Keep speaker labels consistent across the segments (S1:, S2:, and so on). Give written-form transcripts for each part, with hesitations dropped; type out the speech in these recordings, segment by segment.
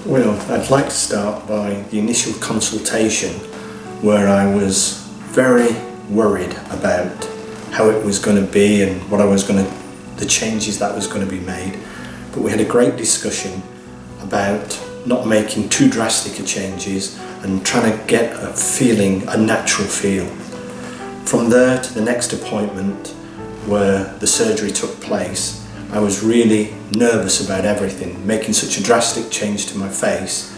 S1: Well, I'd like to start by the initial consultation, where I was very worried about how it was going to be and the changes that was going to be made. But we had a great discussion about not making too drastic changes and trying to get a natural feel. From there to the next appointment where the surgery took place, I was really nervous about everything. Making such a drastic change to my face,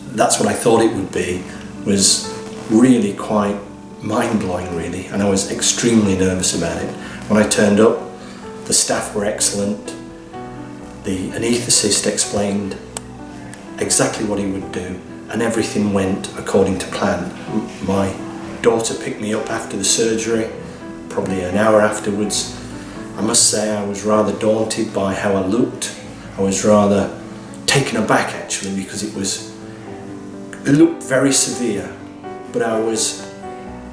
S1: that's what I thought it would be, was really quite mind-blowing really, and I was extremely nervous about it. When I turned up, the staff were excellent. The anaesthetist explained exactly what he would do, and everything went according to plan. My daughter picked me up after the surgery, probably an hour afterwards. I must say I was rather daunted by how I looked. I was rather taken aback actually, because it looked very severe, but I was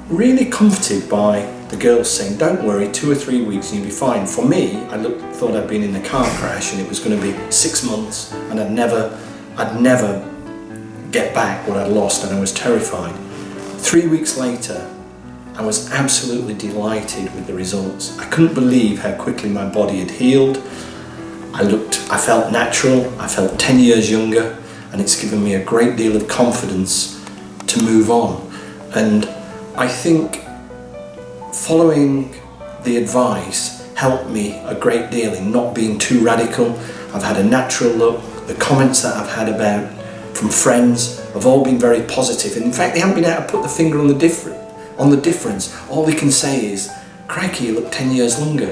S1: really comforted by the girls saying, don't worry, 2 or 3 weeks and you'll be fine. For me, I thought I'd been in a car crash and it was going to be 6 months and I'd never get back what I'd lost, and I was terrified. 3 weeks later, I was absolutely delighted with the results. I couldn't believe how quickly my body had healed. I felt natural, I felt 10 years younger, and it's given me a great deal of confidence to move on. And I think following the advice helped me a great deal in not being too radical. I've had a natural look. The comments that I've had from friends have all been very positive. And in fact, they haven't been able to put the finger on the difference. All they can say is, crikey, you look 10 years younger.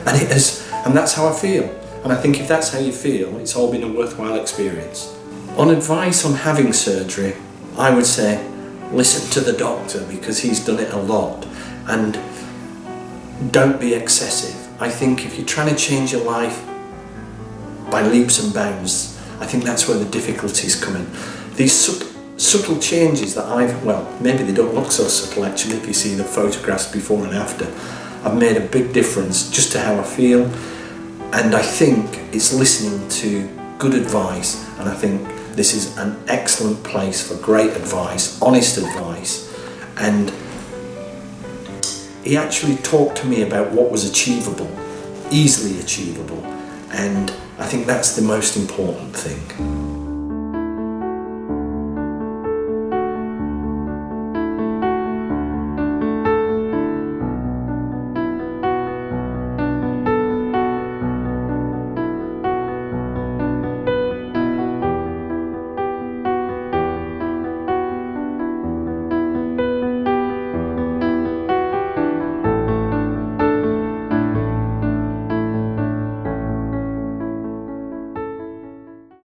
S1: And it is, and that's how I feel. And I think if that's how you feel, it's all been a worthwhile experience. On advice on having surgery, I would say, listen to the doctor, because he's done it a lot, and don't be excessive. I think if you're trying to change your life by leaps and bounds, I think that's where the difficulties come in. These subtle changes that maybe they don't look so subtle actually if you see the photographs before and after. I've made a big difference just to how I feel, and I think it's listening to good advice, and I think this is an excellent place for great advice, honest advice. And he actually talked to me about what was achievable, easily achievable, and I think that's the most important thing.